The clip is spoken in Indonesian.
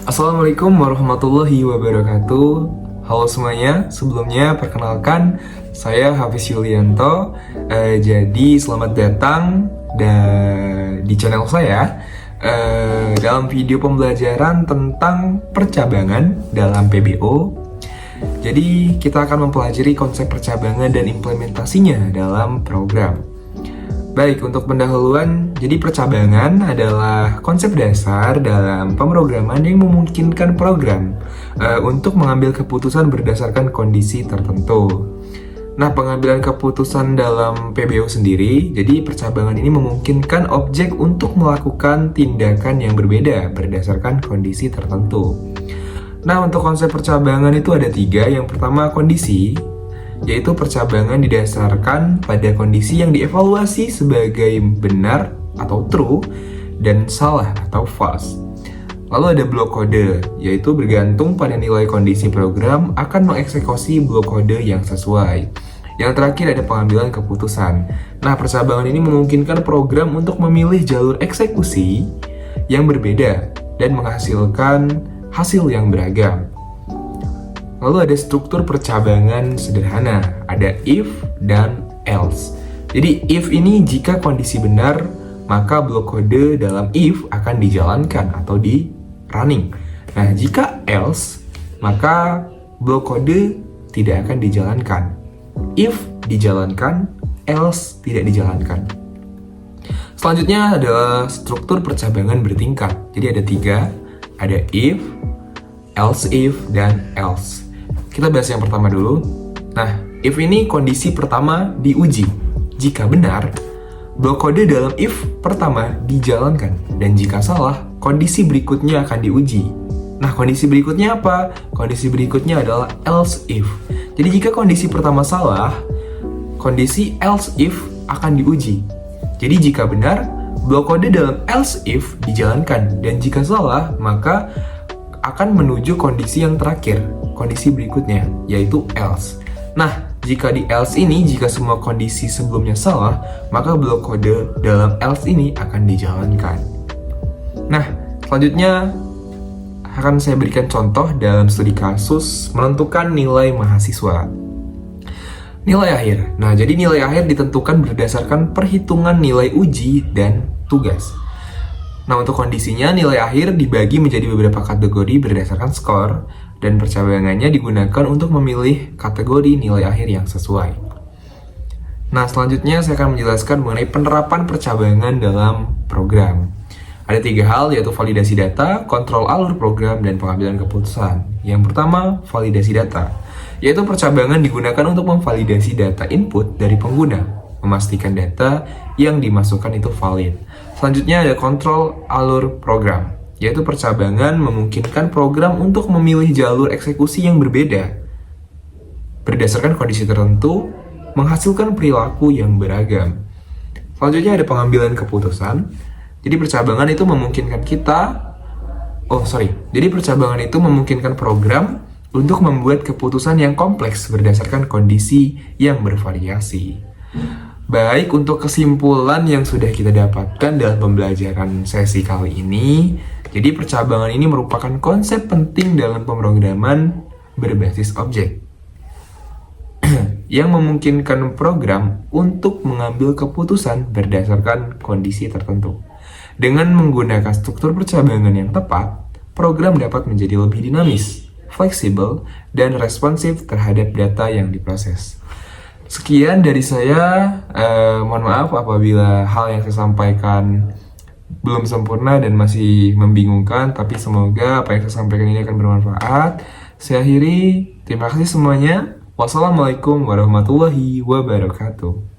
Assalamualaikum warahmatullahi wabarakatuh. Halo semuanya, sebelumnya perkenalkan saya Hafiz Yulianto. Jadi selamat datang di channel saya dalam video pembelajaran tentang percabangan dalam PBO. Jadi kita akan mempelajari konsep percabangan dan implementasinya dalam program. Baik, untuk pendahuluan, jadi percabangan adalah konsep dasar dalam pemrograman yang memungkinkan program untuk mengambil keputusan berdasarkan kondisi tertentu. Nah, pengambilan keputusan dalam PBO sendiri, jadi percabangan ini memungkinkan objek untuk melakukan tindakan yang berbeda berdasarkan kondisi tertentu. Nah, untuk konsep percabangan itu ada 3. Yang pertama, kondisi, yaitu percabangan didasarkan pada kondisi yang dievaluasi sebagai benar atau true dan salah atau false. Lalu ada blok kode, yaitu bergantung pada nilai kondisi program akan mengeksekusi blok kode yang sesuai. Yang terakhir ada pengambilan keputusan. Nah, percabangan ini memungkinkan program untuk memilih jalur eksekusi yang berbeda dan menghasilkan hasil yang beragam. Lalu ada struktur percabangan sederhana, ada if dan else. Jadi if ini jika kondisi benar, maka blok kode dalam if akan dijalankan atau di running. Nah, jika else, maka blok kode tidak akan dijalankan. If dijalankan, else tidak dijalankan. Selanjutnya adalah struktur percabangan bertingkat. Jadi ada 3, ada if, else if, dan else. Kita bahas yang pertama dulu. Nah, if ini kondisi pertama diuji. Jika benar, blok kode dalam if pertama dijalankan. Dan jika salah, kondisi berikutnya akan diuji. Nah, kondisi berikutnya apa? Kondisi berikutnya adalah else if. Jadi jika kondisi pertama salah, kondisi else if akan diuji. Jadi jika benar, blok kode dalam else if dijalankan. Dan jika salah, maka akan menuju kondisi yang terakhir, kondisi berikutnya, yaitu else. Nah, jika di else ini, jika semua kondisi sebelumnya salah, maka blok kode dalam else ini akan dijalankan. Nah, selanjutnya akan saya berikan contoh dalam studi kasus menentukan nilai mahasiswa. Nilai akhir. Nah, jadi nilai akhir ditentukan berdasarkan perhitungan nilai uji dan tugas. Nah, untuk kondisinya, nilai akhir dibagi menjadi beberapa kategori berdasarkan skor, dan percabangannya digunakan untuk memilih kategori nilai akhir yang sesuai. Nah, selanjutnya saya akan menjelaskan mengenai penerapan percabangan dalam program. Ada 3 hal, yaitu validasi data, kontrol alur program, dan pengambilan keputusan. Yang pertama, validasi data, yaitu percabangan digunakan untuk memvalidasi data input dari pengguna, memastikan data yang dimasukkan itu valid. Selanjutnya ada kontrol alur program, yaitu percabangan memungkinkan program untuk memilih jalur eksekusi yang berbeda berdasarkan kondisi tertentu, menghasilkan perilaku yang beragam. Selanjutnya ada pengambilan keputusan. Jadi percabangan itu memungkinkan percabangan itu memungkinkan program untuk membuat keputusan yang kompleks berdasarkan kondisi yang bervariasi. Baik, untuk kesimpulan yang sudah kita dapatkan dalam pembelajaran sesi kali ini, jadi percabangan ini merupakan konsep penting dalam pemrograman berbasis objek yang memungkinkan program untuk mengambil keputusan berdasarkan kondisi tertentu. Dengan menggunakan struktur percabangan yang tepat, program dapat menjadi lebih dinamis, fleksibel, dan responsif terhadap data yang diproses. Sekian dari saya, mohon maaf apabila hal yang saya sampaikan belum sempurna dan masih membingungkan, tapi semoga apa yang saya sampaikan ini akan bermanfaat. Saya akhiri, terima kasih semuanya. Wassalamualaikum warahmatullahi wabarakatuh.